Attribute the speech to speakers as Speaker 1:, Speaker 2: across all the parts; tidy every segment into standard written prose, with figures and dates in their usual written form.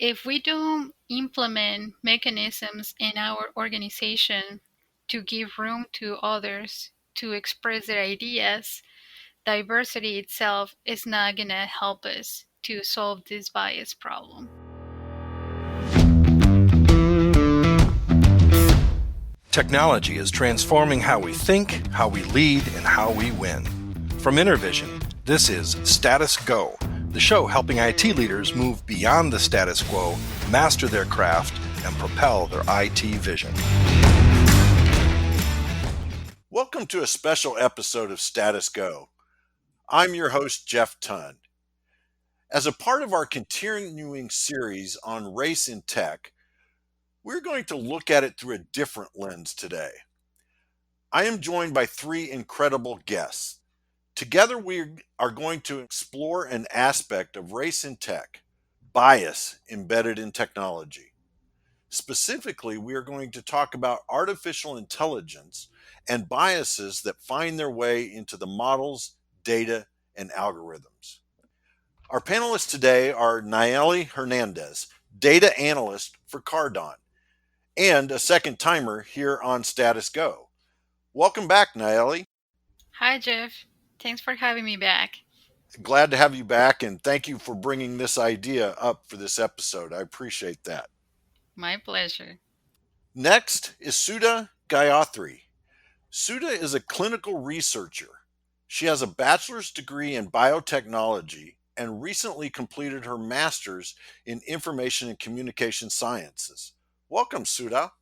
Speaker 1: if we don't implement mechanisms in our organization to give room to others to express their ideas, diversity itself is not going to help us to solve this bias problem.
Speaker 2: Technology is transforming how we think, how we lead, and how we win. From Intervision, this is Status Go, the show helping IT leaders move beyond the status quo, master their craft, and propel their IT vision. Welcome to a special episode of Status Go. I'm your host, Jeff Tund. As a part of our continuing series on race in tech, we're going to look at it through a different lens today. I am joined by three incredible guests. Together, we are going to explore an aspect of race in tech, bias embedded in technology. Specifically, we are going to talk about artificial intelligence and biases that find their way into the models, data, and algorithms. Our panelists today are Nayeli Hernandez, data analyst for Cardon, and a second timer here on Status Go. Welcome back, Nayeli.
Speaker 1: Hi, Jeff. Thanks for having me back.
Speaker 2: Glad to have you back, and thank you for bringing this idea up for this episode. I appreciate that.
Speaker 1: My pleasure.
Speaker 2: Next is Sudha Gayatri. Sudha is a clinical researcher. She has a bachelor's degree in biotechnology and recently completed her master's in information and communication sciences. Welcome, Sudha.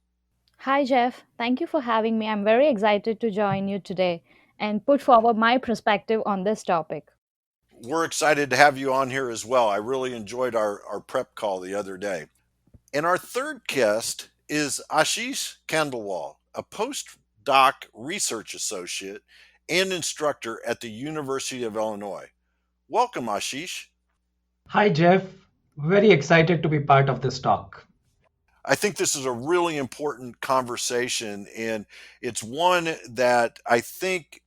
Speaker 3: Hi, Jeff. Thank you for having me. I'm very excited to join you today and put forward my perspective on this topic.
Speaker 2: We're excited to have you on here as well. I really enjoyed our prep call the other day. And our third guest is Ashish Khandelwal, a postdoc research associate and instructor at the University of Illinois. Welcome, Ashish.
Speaker 4: Hi, Jeff. Very excited to be part of this talk.
Speaker 2: I think this is a really important conversation, and it's one that I think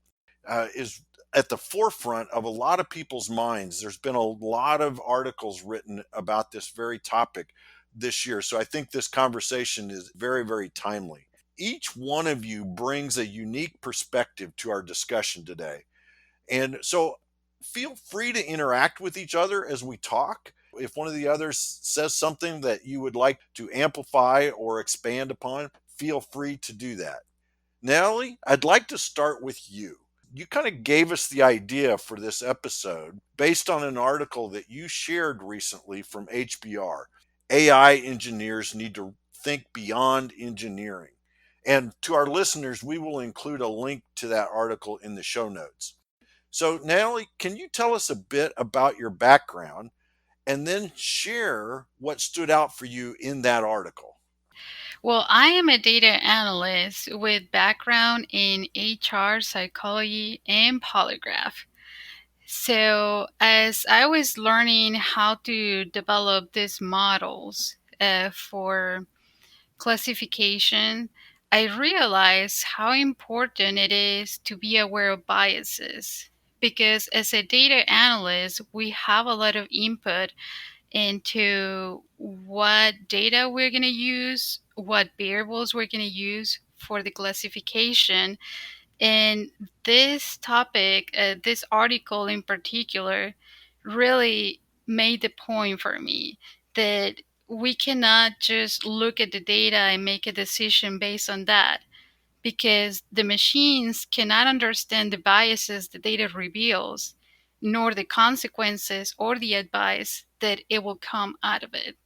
Speaker 2: is at the forefront of a lot of people's minds. There's been a lot of articles written about this very topic this year, so I think this conversation is very, very timely. Each one of you brings a unique perspective to our discussion today. And so feel free to interact with each other as we talk. If one of the others says something that you would like to amplify or expand upon, feel free to do that. Natalie, I'd like to start with you. You kind of gave us the idea for this episode based on an article that you shared recently from HBR. AI engineers need to think beyond engineering. And to our listeners, we will include a link to that article in the show notes. So, Natalie, can you tell us a bit about your background and then share what stood out for you in that article?
Speaker 1: Well, I am a data analyst with background in HR, psychology, and polygraph. So, as I was learning how to develop these models for classification, I realized how important it is to be aware of biases. Because as a data analyst, we have a lot of input into what data we're going to use, what variables we're going to use for the classification. And this topic, this article in particular, really made the point for me that we cannot just look at the data and make a decision based on that, because the machines cannot understand the biases the data reveals, nor the consequences or the advice that it will come out of it.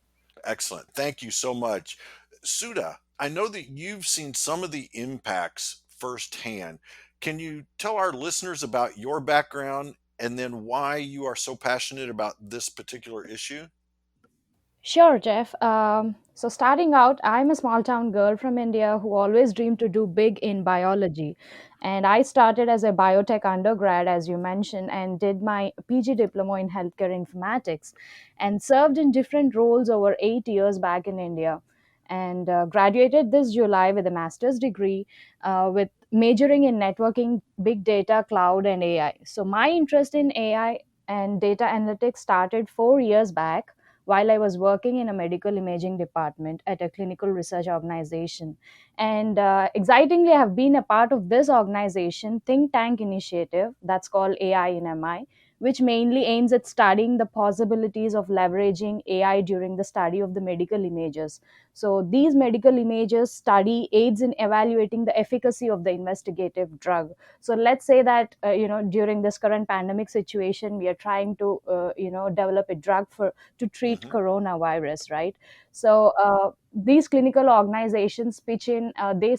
Speaker 2: Excellent. Thank you so much. Sudha, I know that you've seen some of the impacts firsthand. Can you tell our listeners about your background and then why you are so passionate about this particular issue?
Speaker 3: Sure, Jeff. So, starting out, I'm a small town girl from India who always dreamed to do big in biology. And I started as a biotech undergrad, as you mentioned, and did my PG diploma in healthcare informatics and served in different roles over 8 years back in India. And graduated this July with a master's degree with majoring in networking, big data, cloud, and AI. So, my interest in AI and data analytics started 4 years back while I was working in a medical imaging department at a clinical research organization. And excitingly, I have been a part of this organization think tank initiative that's called AI in MI, which mainly aims at studying the possibilities of leveraging AI during the study of the medical images. So these medical images study aids in evaluating the efficacy of the investigative drug. So let's say that during this current pandemic situation, we are trying to develop a drug for to treat
Speaker 2: Hmm.
Speaker 3: coronavirus, right? So these clinical organizations pitch in. They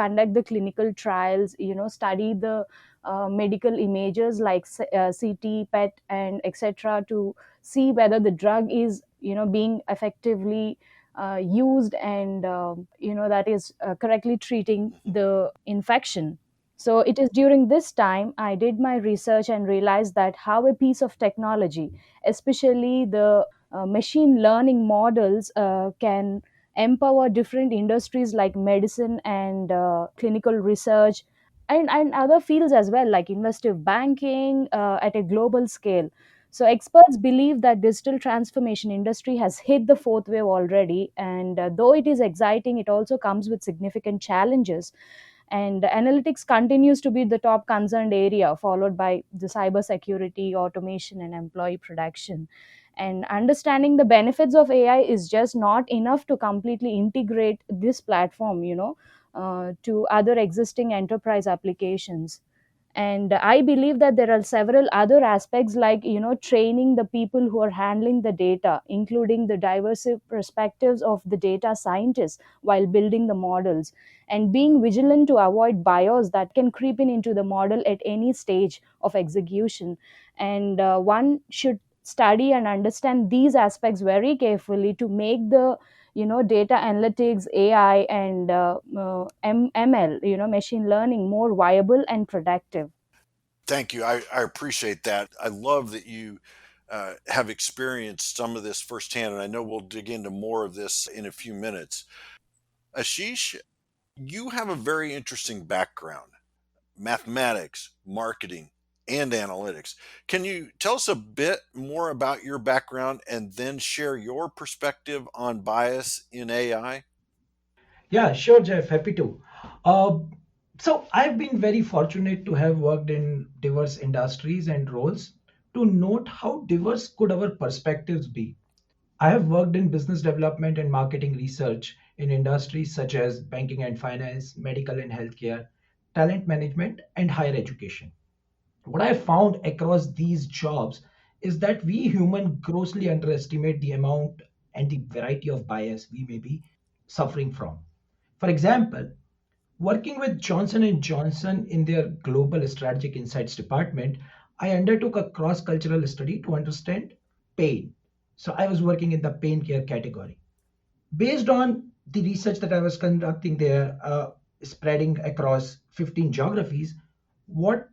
Speaker 3: conduct the clinical trials. Study the medical images like CT, PET, and etc. to see whether the drug is being effectively used, and that is correctly treating
Speaker 2: Hmm.
Speaker 3: the infection. So it is during this time I did my research and realized that how a piece of technology, especially the machine learning models, can empower different industries like medicine and clinical research, and other fields as well, like investive banking at a global scale. So experts believe that digital transformation industry has hit the fourth wave already, and though it is exciting, it also comes with significant challenges. And analytics continues to be the top concerned area, followed by the cybersecurity, automation, and employee protection. And understanding the benefits of AI is just not enough to completely integrate this platform, to other existing enterprise applications. And I believe that there are several other aspects, like training the people who are handling the data, including the diverse perspectives of the data scientists while building the models, and being vigilant to avoid bias that can creep in into the model at any stage of execution. And one should study and understand these aspects very carefully to make the data analytics, AI, and ML, machine learning, more viable and productive.
Speaker 2: Thank you. I appreciate that. I love that you have experienced some of this firsthand, and I know we'll dig into more of this in a few minutes. Ashish, you have a very interesting background: mathematics, marketing, and analytics. Can you tell us a bit more about your background and then share your perspective on bias in AI?
Speaker 4: Yeah, sure, Jeff. Happy to. Uh, so I've been very fortunate to have worked in diverse industries and roles to note how diverse could our perspectives be. I have worked in business development and marketing research in industries such as banking and finance, medical and healthcare, talent management, and higher education. What I found across these jobs is that we humans grossly underestimate the amount and the variety of bias we may be suffering from. For example, working with Johnson and Johnson in their global strategic insights department, I undertook a cross-cultural study to understand pain. So I was working in the pain care category. Based on the research that I was conducting there, spreading across 15 geographies, what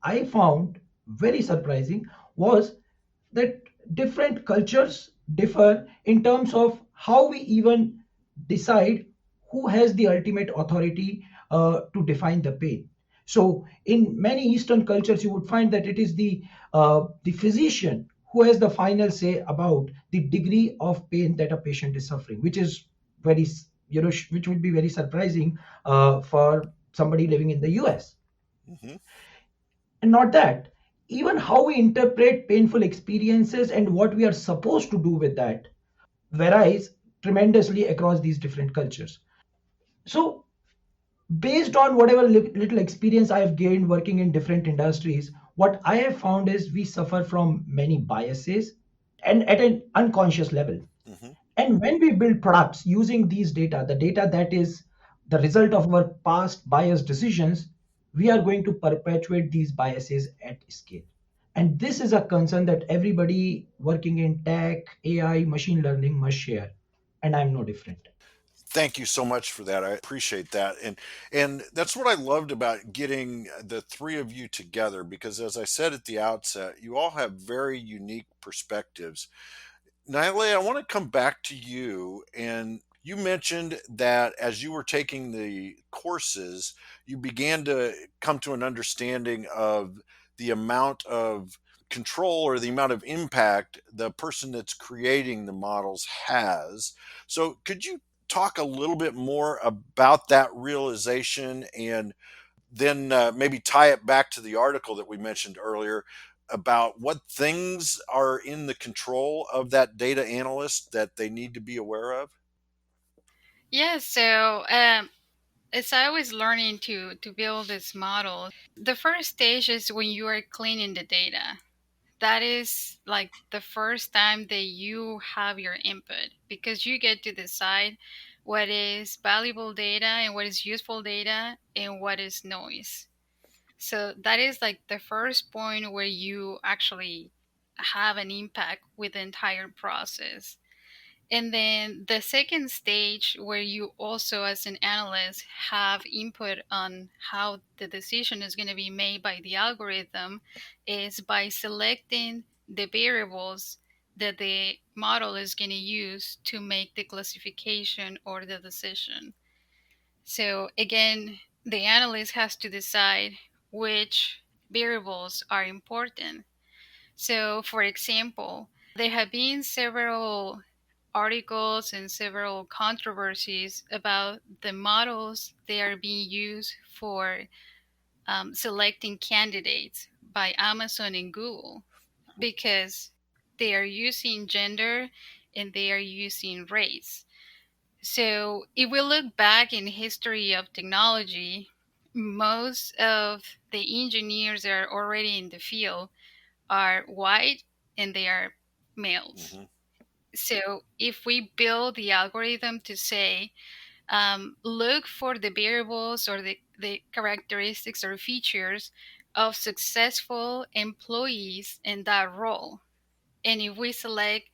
Speaker 4: I found very surprising was that different cultures differ in terms of how we even decide who has the ultimate authority to define the pain. So, in many Eastern cultures, you would find that it is the physician who has the final say about the degree of pain that a patient is suffering, which is very which would be very surprising for somebody living in the US.
Speaker 2: Hmm.
Speaker 4: And not that, even how we interpret painful experiences and what we are supposed to do with that varies tremendously across these different cultures. So, based on whatever little experience I have gained working in different industries, what I have found is we suffer from many biases and at an unconscious level.
Speaker 2: Hmm.
Speaker 4: And when we build products using these data, the data that is the result of our past biased decisions, we are going to perpetuate these biases at scale. And this is a concern that everybody working in tech, AI, machine learning must share. And I'm no different.
Speaker 2: Thank you so much for that. I appreciate that. And that's what I loved about getting the three of you together, because as I said at the outset, you all have very unique perspectives. Nile, I want to come back to you. And you mentioned that as you were taking the courses, you began to come to an understanding of the amount of control or the amount of impact the person that's creating the models has. So, could you talk a little bit more about that realization and then maybe tie it back to the article that we mentioned earlier about what things are in the control of that data analyst that they need to be aware of?
Speaker 1: Yeah, so as I was learning to build this model, the first stage is when you are cleaning the data. That is like the first time that you have your input, because you get to decide what is valuable data and what is useful data and what is noise. So that is like the first point where you actually have an impact with the entire process. And then the second stage, where you also, as an analyst, have input on how the decision is going to be made by the algorithm, is by selecting the variables that the model is going to use to make the classification or the decision. So, again, the analyst has to decide which variables are important. So, for example, there have been several articles and several controversies about the models they are being used for selecting candidates by Amazon and Google, because they are using gender and they are using race. So, if we look back in history of technology, most of the engineers that are already in the field are white and they are males.
Speaker 2: Hmm.
Speaker 1: So if we build the algorithm to say, look for the variables or the characteristics or features of successful employees in that role, and if we select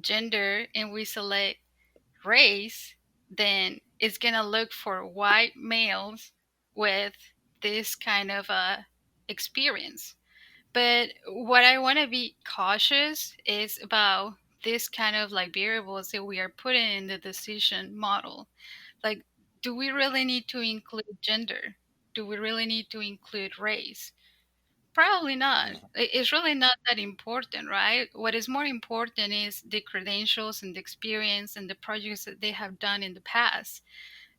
Speaker 1: gender and we select race, then it's going to look for white males with this kind of experience. But what I want to be cautious is about this kind of like variables that we are putting in the decision model. Like, do we really need to include gender? Do we really need to include race? Probably not.
Speaker 2: Hmm.
Speaker 1: It's really not that important, right? What is more important is the credentials and the experience and the projects that they have done in the past.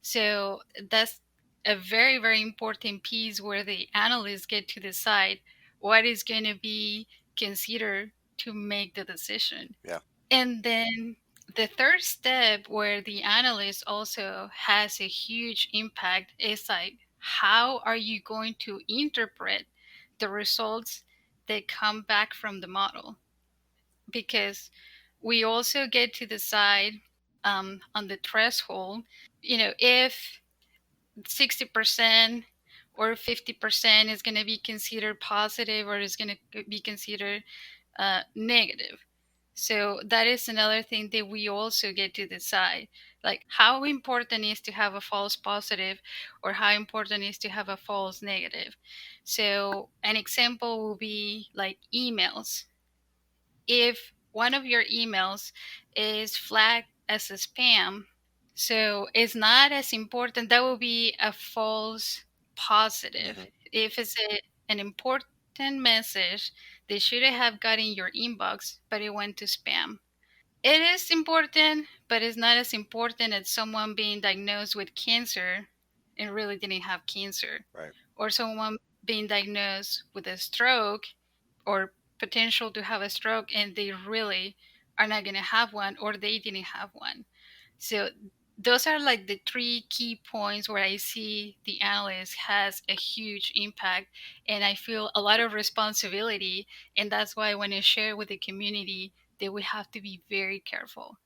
Speaker 1: So that's a very, very important piece where the analysts get to decide what is going to be considered to make the decision.
Speaker 2: Yeah.
Speaker 1: And then the third step, where the analyst also has a huge impact, is like, how are you going to interpret the results that come back from the model? Because we also get to decide on the threshold, if 60% or 50% is going to be considered positive or is going to be considered negative. So that is another thing that we also get to decide. Like, how important is to have a false positive or how important is to have a false negative? So an example will be like emails. If one of your emails is flagged as a spam, so it's not as important. That will be a false positive.
Speaker 2: Hmm.
Speaker 1: If it's an important message, they should have got in your inbox, but it went to spam. It is important, but it's not as important as someone being diagnosed with cancer and really didn't have cancer,
Speaker 2: Right.
Speaker 1: or someone being diagnosed with a stroke or potential to have a stroke and they really are not going to have one, or they didn't have one. So those are like the three key points where I see the analyst has a huge impact, and I feel a lot of responsibility. And that's why I want to share with the community that we have to be very careful.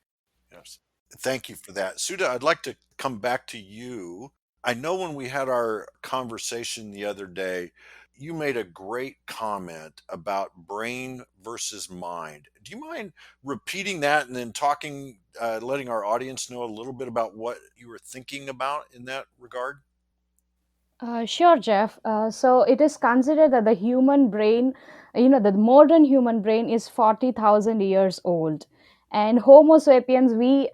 Speaker 2: Yes. Thank you for that. Suda, I'd like to come back to you. I know when we had our conversation the other day, you made a great comment about brain versus mind. Do you mind repeating that and then talking, letting our audience know a little bit about what you were thinking about in that regard?
Speaker 3: Sure, Jeff. So it is considered that the human brain, the modern human brain is 40,000 years old. And Homo sapiens, we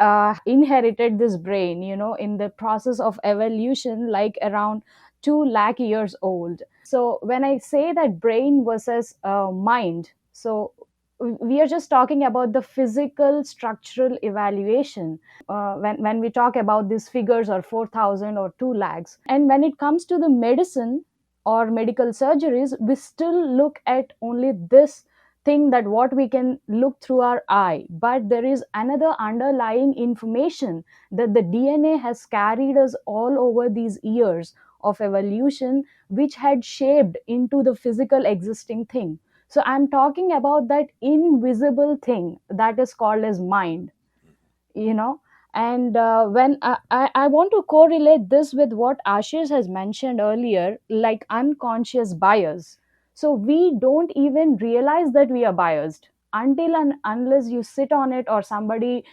Speaker 3: inherited this brain, in the process of evolution, like around 2 lakh years old. So when I say that brain versus mind, So we are just talking about the physical structural evaluation when we talk about these figures or 4,000 or 2 lakhs. And when it comes to the medicine or medical surgeries, we still look at only this thing, that what we can look through our eye, but there is another underlying information that the DNA has carried us all over these years of evolution, which had shaped into the physical existing thing. So I'm talking about that invisible thing that is called as mind, you know. And when I want to correlate this with what Ashish has mentioned earlier, like unconscious bias. So we don't even realize that we are biased until and unless you sit on it, or somebody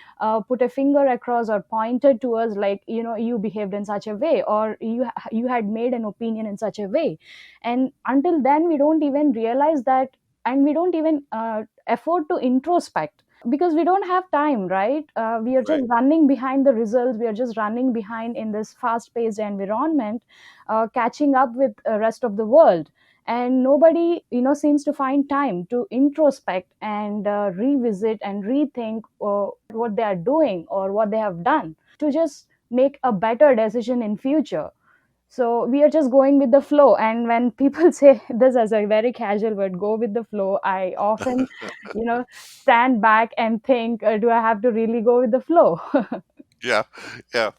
Speaker 3: put a finger across or pointed to us, like, you behaved in such a way, or you had made an opinion in such a way. And until then we don't even realize that, and we don't even afford to introspect, because we don't have time, right? We are just
Speaker 2: Right.
Speaker 3: running behind the results, we are just running behind in this fast paced environment, catching up with the rest of the world. And nobody, seems to find time to introspect and revisit and rethink what they are doing or what they have done to just make a better decision in future. So we are just going with the flow, and when people say this as a very casual word, go with the flow, I often, stand back and think, do I have to really go with the flow?
Speaker 2: Yeah. Yeah.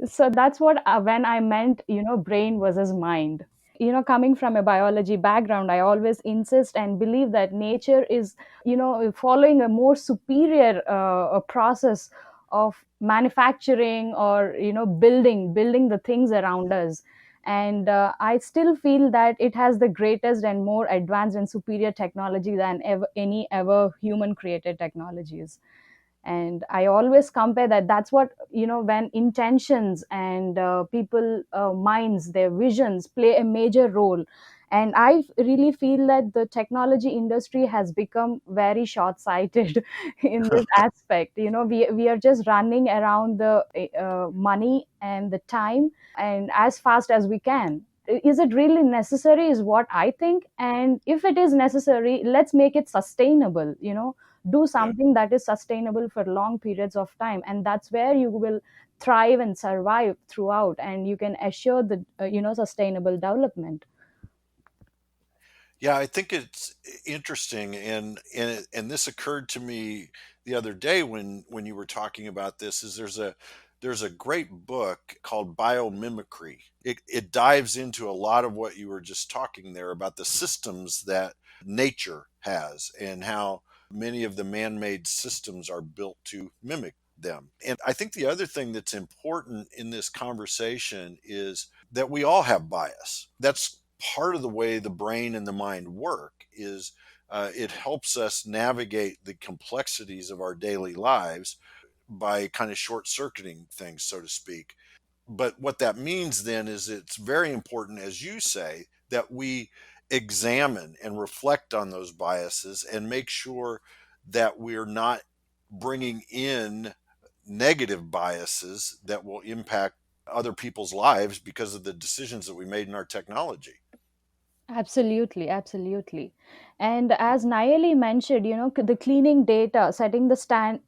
Speaker 3: So that's what, when I meant, brain versus mind. Coming from a biology background, I always insist and believe that nature is, following a more superior a process of manufacturing, or building the things around us. And I still feel that it has the greatest and more advanced and superior technology than any ever human created technologies. And I always compare that, that's what, when intentions and people minds, their visions play a major role. And I really feel that the technology industry has become very short sighted in this aspect. We are just running around the money and the time, and as fast as we can. Is it really necessary, is what I think. And if it is necessary, let's make it sustainable, do
Speaker 2: Yeah.
Speaker 3: something that is sustainable for long periods of time, and that's where you will thrive and survive throughout, and you can assure the sustainable development.
Speaker 2: Yeah, I think it's interesting, and this occurred to me the other day when you were talking about this. Is there's a great book called Biomimicry. It dives into a lot of what you were just talking there about the systems that nature has and how many of the man-made systems are built to mimic them. And I think the other thing that's important in this conversation is that we all have bias. That's part of the way the brain and the mind work. Is it helps us navigate the complexities of our daily lives by kind of short circuiting things, so to speak. But what that means then is it's very important, as you say, that we examine and reflect on those biases and make sure that we're not bringing in negative biases that will impact other people's lives because of the decisions that we made in our technology.
Speaker 3: Absolutely, absolutely. And as Nayeli mentioned, the cleaning data, setting the stand,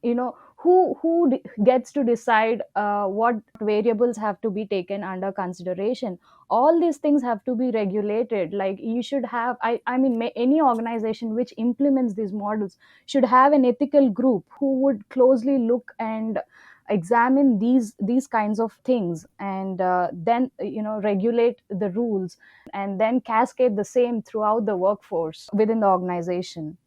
Speaker 3: who gets to decide what variables have to be taken under consideration. All these things have to be regulated. Like, you should have, I mean, any organization which implements these models should have an ethical group who would closely look and examine these kinds of things, and then regulate the rules, and then cascade the same throughout the workforce within the organization.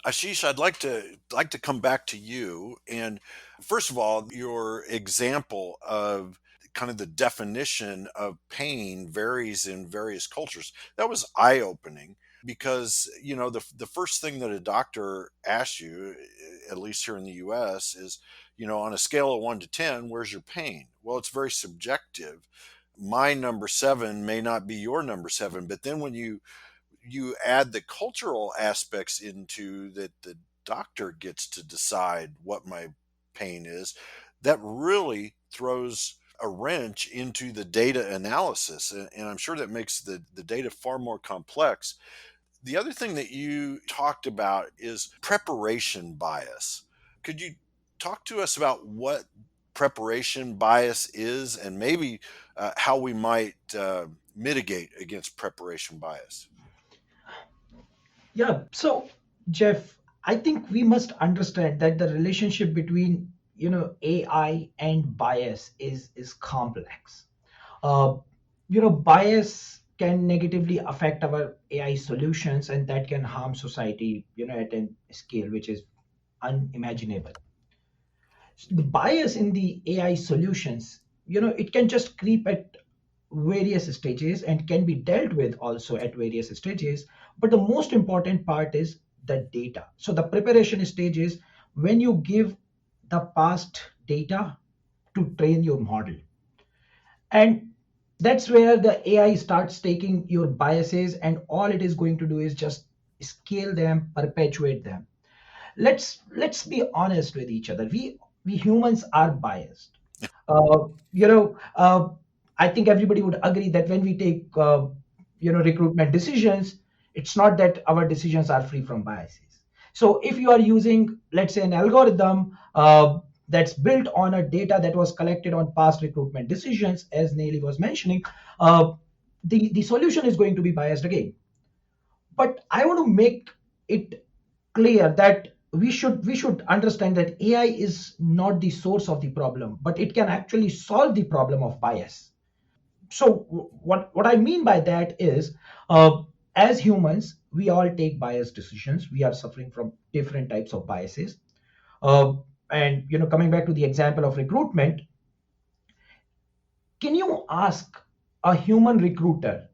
Speaker 2: Ashish, I'd like to come back to you. And first of all, your example of kind of the definition of pain varies in various cultures. That was eye opening because the first thing that a doctor asks you, at least here in the U.S., is on a scale of 1 to 10, where's your pain? Well, it's very subjective. My number seven may not be your number seven, but then when you add the cultural aspects into that, the doctor gets to decide what my pain is, that really throws a wrench into the data analysis. And I'm sure that makes the data far more complex. The other thing that you talked about is preparation bias. Could you talk to us about what preparation bias is and maybe how we might mitigate against preparation bias?
Speaker 4: Yeah. So, Jeff, I think we must understand that the relationship between AI and bias is complex. Uh, Bias can negatively affect our AI solutions, and that can harm society, at a scale which is unimaginable. The bias in the AI solutions, it can just creep at various stages and can be dealt with also at various stages. But the most important part is the data. So the preparation stage is when you give the past data to train your model. And that's where the AI starts taking your biases, and all it is going to do is just scale them, perpetuate them. Let's be honest with each other. We humans are biased. uh, you know uh, I think everybody would agree that when we take recruitment decisions, it's not that our decisions are free from biases. So if you are using, let's say, an algorithm that's built on a data that was collected on past recruitment decisions, as Neely was mentioning, uh, the solution is going to be biased again. But I want to make it clear that we should understand that AI is not the source of the problem, but it can actually solve the problem of bias. So what I mean by that is, as humans, we all take biased decisions. We are suffering from different types of biases. uh, and coming back to the example of recruitment, can you ask a human recruiter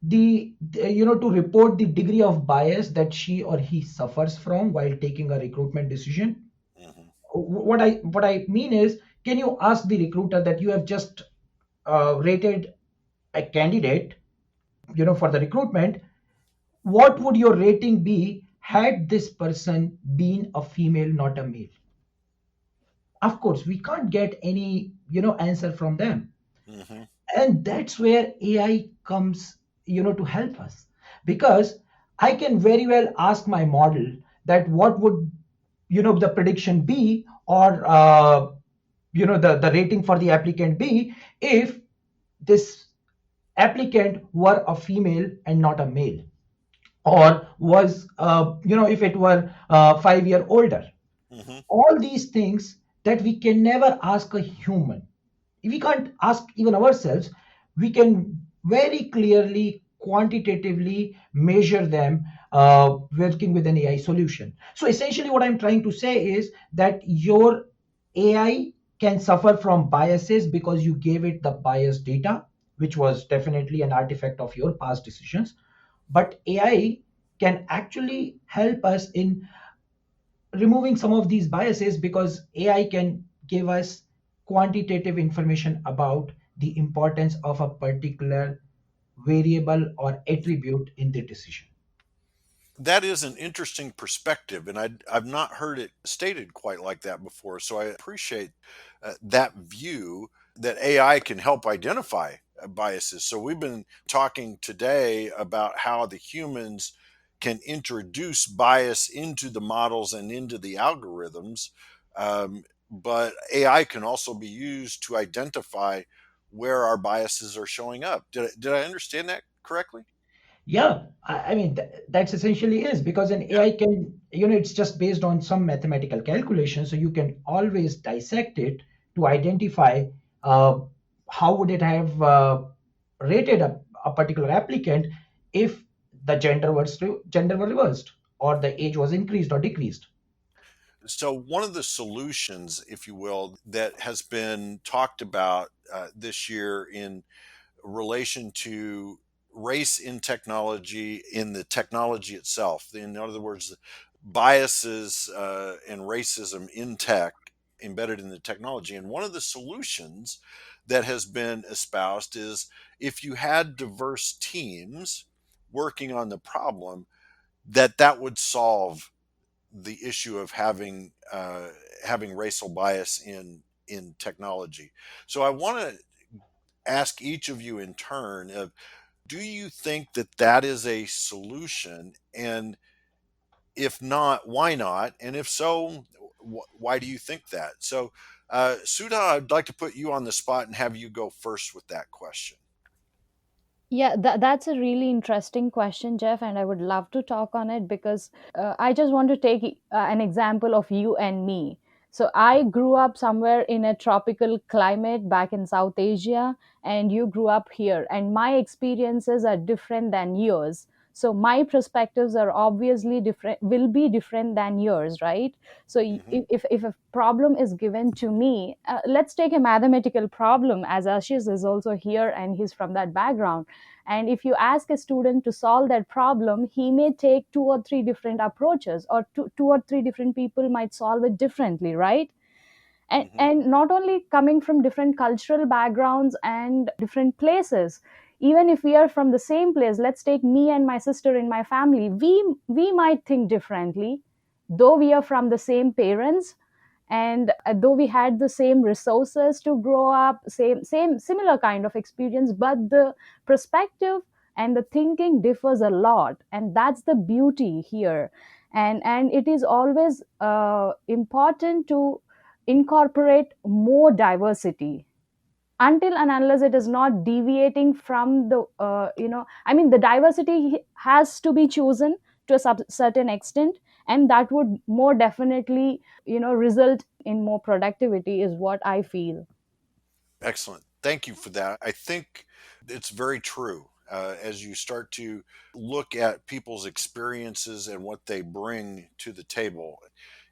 Speaker 4: to report the degree of bias that she or he suffers from while taking a recruitment decision?
Speaker 2: Hmm.
Speaker 4: What I mean is, can you ask the recruiter that you have just rated a candidate, for the recruitment, what would your rating be had this person been a female, not a male? Of course we can't get any answer from them.
Speaker 2: Hmm.
Speaker 4: And that's where AI comes to help us, because I can very well ask my model that what would the prediction be, or the rating for the applicant be, if this applicant were a female and not a male, or was if it were 5 year older.
Speaker 2: Hmm.
Speaker 4: All these things that we can never ask a human, we can't ask even ourselves. We can very clearly quantitatively measure them working with an AI solution. So essentially what I'm trying to say is that your AI can suffer from biases because you gave it the biased data, which was definitely an artifact of your past decisions. But AI can actually help us in removing some of these biases, because AI can give us quantitative information about the importance of a particular variable or attribute in the decision.
Speaker 2: That is an interesting perspective, and I've not heard it stated quite like that before. So I appreciate that view that AI can help identify biases. So we've been talking today about how the humans can introduce bias into the models and into the algorithms, but AI can also be used to identify where our biases are showing up. Did I understand that correctly?
Speaker 4: Yeah, I mean, that's essentially is because an
Speaker 2: Yeah.
Speaker 4: AI can, it's just based on some mathematical calculation. So you can always dissect it to identify uh, how would it have rated a particular applicant if the gender were reversed, or the age was increased or decreased.
Speaker 2: So, one of the solutions, if you will, that has been talked about this year in relation to race in technology, in the technology itself, in other words, biases and racism in tech embedded in the technology. And one of the solutions that has been espoused is if you had diverse teams working on the problem, that would solve the issue of having racial bias in technology. So I want to ask each of you in turn. Do you think that that is a solution? And if not, why not? And if so, why do you think that? So, Sudha, I'd like to put you on the spot and have you go first with that question.
Speaker 3: Yeah, that's a really interesting question, Jeff, and I would love to talk on it because I just want to take an example of you and me. So, I grew up somewhere in a tropical climate back in South Asia, and you grew up here, and my experiences are different than yours. So, my perspectives are obviously different, will be different than yours, right? So,
Speaker 2: Hmm.
Speaker 3: if a problem is given to me, let's take a mathematical problem, as Ashish is also here and he's from that background. And if you ask a student to solve that problem, he may take two or three different approaches, or two or three different people might solve it differently, right?
Speaker 2: Hmm.
Speaker 3: And not only coming from different cultural backgrounds and different places, even if we are from the same place, let's take me and my sister in my family, we might think differently, though we are from the same parents, and though we had the same resources to grow up, same similar kind of experience, but the perspective and the thinking differs a lot, and that's the beauty here. And it is always important to incorporate more diversity, until and unless it is not deviating from the I mean, the diversity has to be chosen to a certain extent, and that would more definitely result in more productivity, is what I feel.
Speaker 2: Excellent. Thank you for that. I think it's very true. As you start to look at people's experiences and what they bring to the table,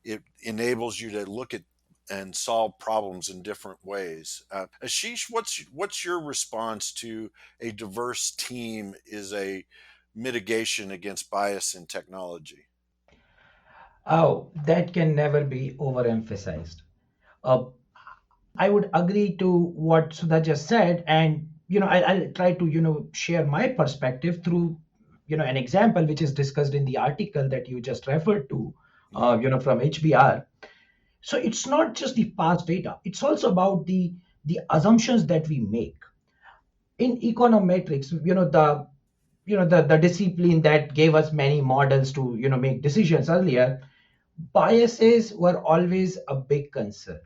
Speaker 2: it enables you to look at and solve problems in different ways. Ashish, what's your response to a diverse team is a mitigation against bias in technology?
Speaker 4: Oh, that can never be overemphasized. Uh, I would agree to what Sudha just said, and I'll try to share my perspective through an example which is discussed in the article that you just referred to,
Speaker 2: Hmm.
Speaker 4: from HBR. So it's not just the past data; it's also about the assumptions that we make in econometrics. The discipline that gave us many models to make decisions earlier. Biases were always a big concern.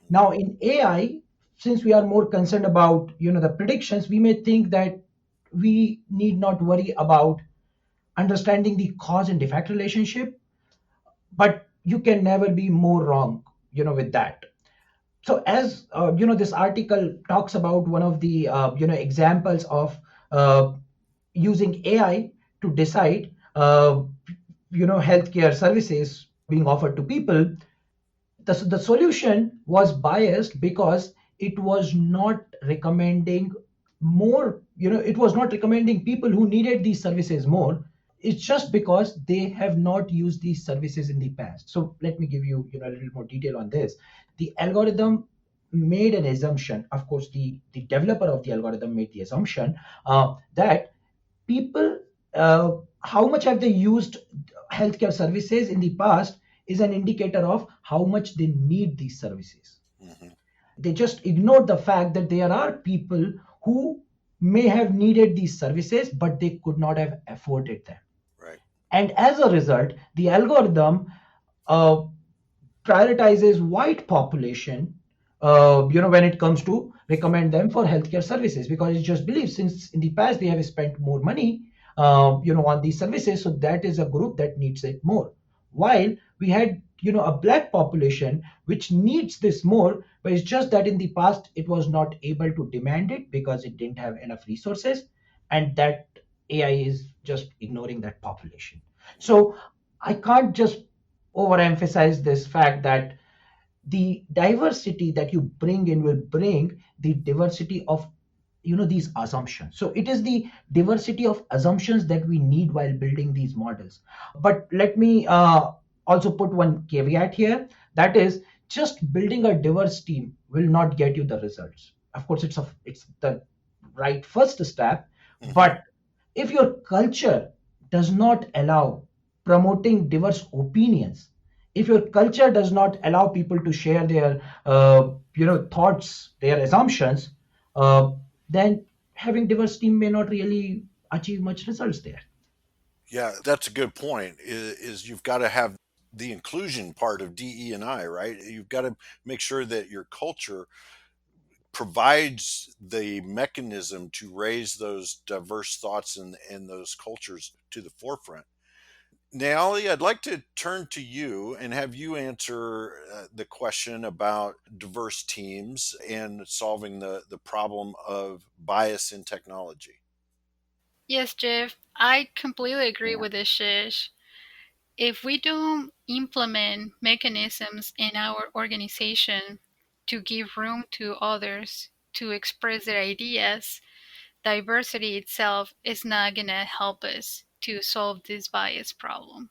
Speaker 4: Now in AI, since we are more concerned about the predictions, we may think that we need not worry about understanding the cause and effect relationship, but you can never be more wrong with that. So as this article talks about one of the examples of uh, using AI to decide healthcare services being offered to people. The solution was biased because it was not recommending more, it was not recommending people who needed these services more. It's just because they have not used these services in the past. So let me give you, a little more detail on this. The algorithm made an assumption. Of course, the developer of the algorithm made the assumption that people, how much have they used healthcare services in the past is an indicator of how much they need these services.
Speaker 2: Hmm.
Speaker 4: They just ignored the fact that there are people who may have needed these services, but they could not have afforded them.
Speaker 2: Right.
Speaker 4: And as a result, the algorithm uh, prioritizes white population, when it comes to recommend them for healthcare services, because it just believes since in the past they have spent more money, on these services, so that is a group that needs it more. While we had, a black population which needs this more, but it's just that in the past it was not able to demand it because it didn't have enough resources, and that AI is just ignoring that population. So I can't just overemphasize this fact that the diversity that you bring in will bring the diversity of these assumptions. So it is the diversity of assumptions that we need while building these models. But let me also put one caveat here, that is, just building a diverse team will not get you the results. Of course, it's the right first step,
Speaker 2: Hmm.
Speaker 4: but if your culture does not allow promoting diverse opinions, if your culture does not allow people to share their thoughts, their assumptions, uh, then having diverse team may not really achieve much results there.
Speaker 2: Yeah, that's a good point. Is you've got to have the inclusion part of DE and I, right? You've got to make sure that your culture provides the mechanism to raise those diverse thoughts and those cultures to the forefront. Naali, I'd like to turn to you and have you answer the question about diverse teams and solving the problem of bias in technology.
Speaker 1: Yes, Jeff, I completely agree with this, Shish. If we don't implement mechanisms in our organization to give room to others to express their ideas, diversity itself is not going to help us to solve this bias problem.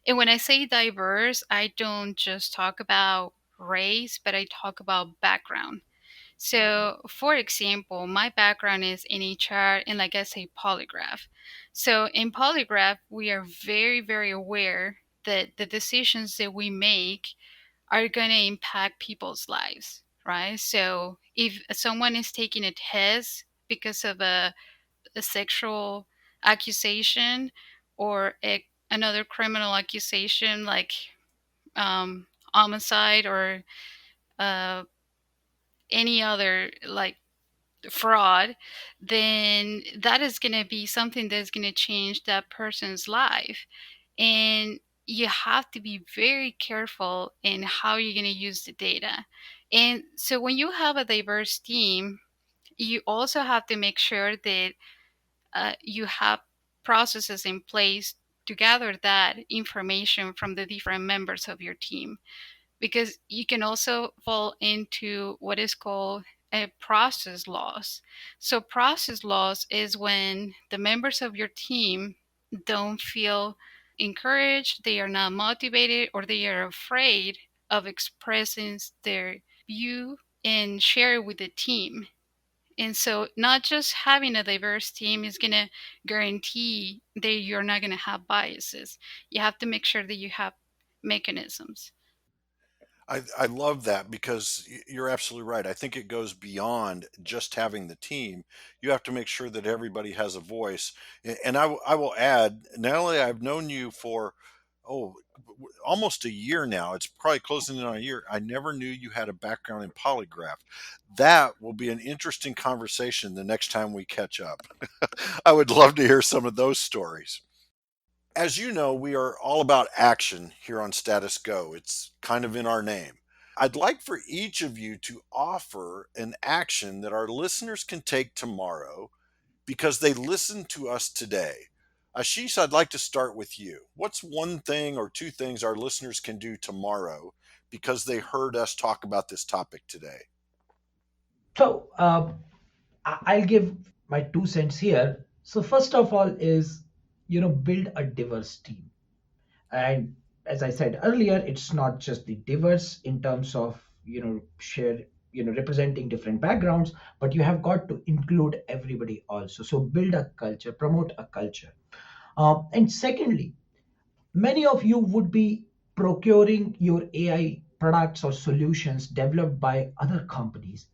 Speaker 1: And when I say diverse, I don't just talk about race, but I talk about background. So, for example, my background is in HR and, like I say, polygraph. So, in polygraph, we are very, very aware that the decisions that we make are going to impact people's lives, right? So, if someone is taking a test because of a sexual accusation or another criminal accusation like homicide or uh, any other like fraud, then that is going to be something that's going to change that person's life. And you have to be very careful in how you're going to use the data. And so when you have a diverse team, you also have to make sure that you have processes in place to gather that information from the different members of your team, because you can also fall into what is called a process loss. So, process loss is when the members of your team don't feel encouraged, they are not motivated, or they are afraid of expressing their view and share it with the team. And so, not just having a diverse team is going to guarantee that you're not going to have biases. You have to make sure that you have mechanisms.
Speaker 2: I love that because you're absolutely right. I think it goes beyond just having the team. You have to make sure that everybody has a voice. And I will add, not only I've known you for, oh, almost a year now, it's probably closing in on a year. I never knew you had a background in polygraph. That will be an interesting conversation the next time we catch up. I would love to hear some of those stories. As you know, we are all about action here on Status Go. It's kind of in our name. I'd like for each of you to offer an action that our listeners can take tomorrow because they listened to us today. Ashish, I'd like to start with you. What's one thing or two things our listeners can do tomorrow because they heard us talk about this topic today?
Speaker 4: So I'll give my 2 cents here. So first of all is, build a diverse team. And as I said earlier, it's not just the diverse in terms of, share, representing different backgrounds, but you have got to include everybody also. So build a culture, promote a culture. And secondly, many of you would be procuring your AI products or solutions developed by other companies.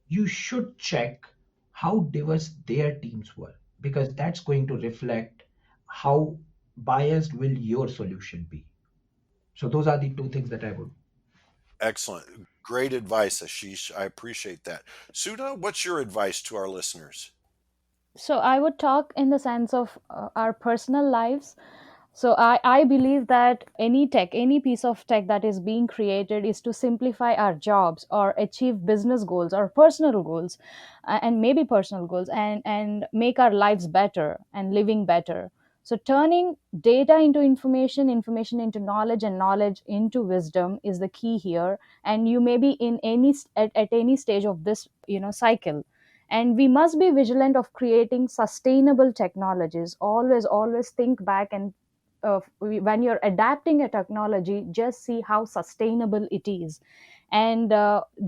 Speaker 4: You should check how diverse their teams were, because that's going to reflect how biased will your solution be. So those are the 2 things that I would.
Speaker 2: Excellent. Great advice, Ashish. I appreciate that. Sudha, what's your advice to our listeners?
Speaker 3: So I would talk in the sense of our personal lives. So I believe that any tech, any piece of tech that is being created is to simplify our jobs or achieve business goals or personal goals, and maybe personal goals, and make our lives better and living better. So turning data into information, information into knowledge, and knowledge into wisdom is the key here. And you may be in at any stage of this cycle, and we must be vigilant of creating sustainable technologies. Always think back, and when you're adapting a technology, just see how sustainable it is. And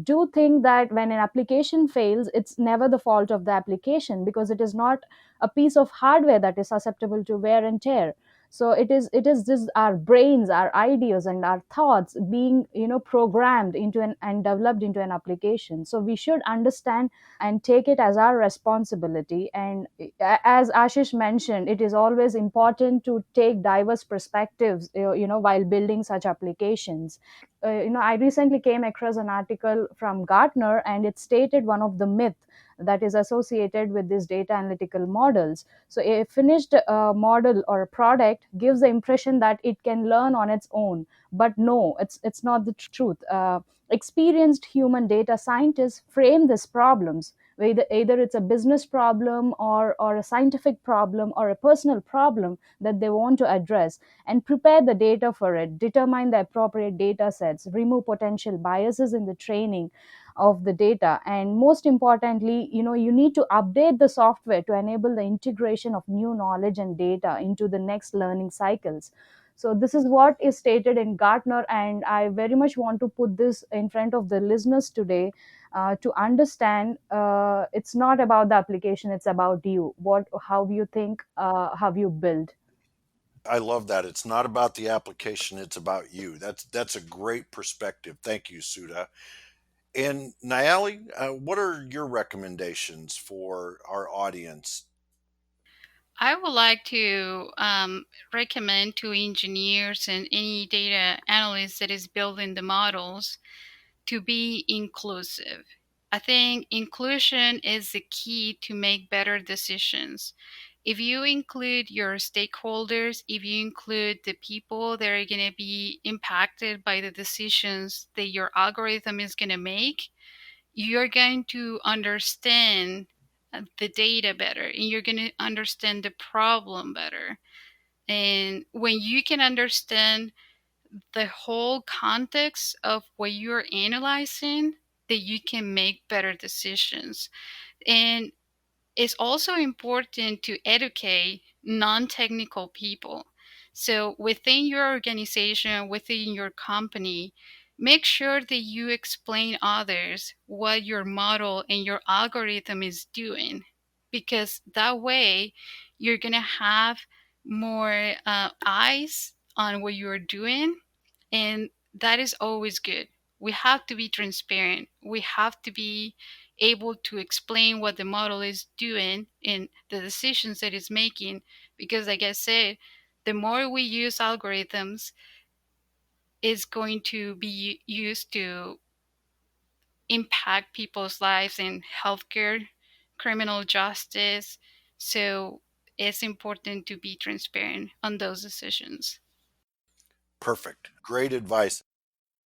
Speaker 3: do think that when an application fails, it's never the fault of the application, because it is not a piece of hardware that is susceptible to wear and tear. So it is just our brains, our ideas, and our thoughts being programmed into an and developed into an application. So we should understand and take it as our responsibility. And as Ashish mentioned, it is always important to take diverse perspectives, while building such applications. I recently came across an article from Gartner, and it stated one of the myth that is associated with these data analytical models. So a finished model or a product gives the impression that it can learn on its own, but no, it's not the truth. Experienced human data scientists frame these problems. Either it's a business problem, or a scientific problem, or a personal problem that they want to address, and prepare the data for it, determine the appropriate data sets, remove potential biases in the training of the data, and most importantly, you need to update the software to enable the integration of new knowledge and data into the next learning cycles. So this is what is stated in Gartner, and I very much want to put this in front of the listeners today, to understand, it's not about the application, it's about you, how you think, how you build.
Speaker 2: I love that. It's not about the application, it's about you. That's a great perspective. Thank you, Sudha. And Nayali, what are your recommendations for our audience?
Speaker 1: I would like to recommend to engineers and any data analyst that is building the models to be inclusive. I think inclusion is the key to make better decisions. If you include your stakeholders, if you include the people that are going to be impacted by the decisions that your algorithm is going to make, you're going to understand the data better, and you're going to understand the problem better. And when you can understand the whole context of what you're analyzing, that you can make better decisions. And it's also important to educate non-technical people. So within your organization, within your company, make sure that you explain others what your model and your algorithm is doing, because that way you're going to have more eyes on what you're doing, and that is always good. We have to be transparent. We have to be able to explain what the model is doing and the decisions that it's making. Because, like I said, the more we use algorithms, is going to be used to impact people's lives in healthcare, criminal justice. So it's important to be transparent on those decisions.
Speaker 2: Perfect. Great advice.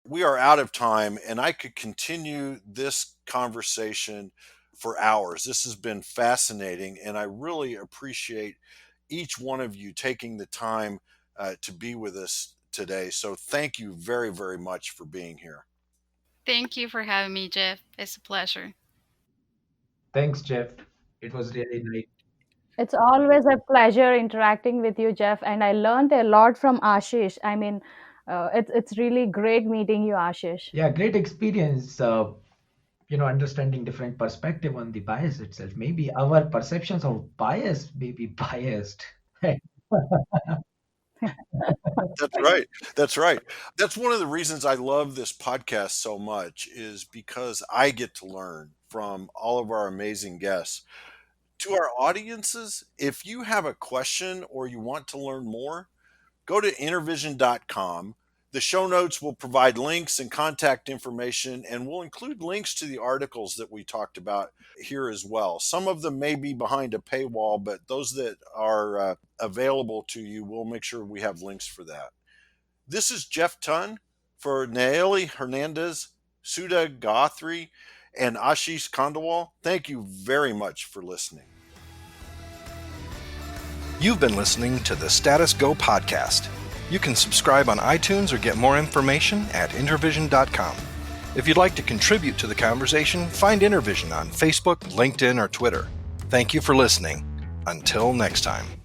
Speaker 2: We are out of time, and I could continue this conversation for hours. This has been fascinating, and I really appreciate each one of you taking the time to be with us today. So, thank you very, very much for being here.
Speaker 1: Thank you for having me, Jeff. It's a pleasure.
Speaker 4: Thanks, Jeff. It was really nice.
Speaker 3: It's always a pleasure interacting with you, Jeff, and I learned a lot from Ashish. I mean, it's really great meeting you, Ashish.
Speaker 4: Yeah, great experience. Understanding different perspective on the bias itself. Maybe our perceptions of bias may be biased.
Speaker 2: That's right. That's right. That's one of the reasons I love this podcast so much, is because I get to learn from all of our amazing guests. To our audiences, if you have a question or you want to learn more, go to intervision.com. The show notes will provide links and contact information, and we'll include links to the articles that we talked about here as well. Some of them may be behind a paywall, but those that are available to you, we'll make sure we have links for that. This is Jeff Tunn for Naeli Hernandez, Sudha Guthrie, and Ashish Kandawal. Thank you very much for listening.
Speaker 5: You've been listening to the Status Go podcast. You can subscribe on iTunes or get more information at intervision.com. If you'd like to contribute to the conversation, find Intervision on Facebook, LinkedIn, or Twitter. Thank you for listening. Until next time.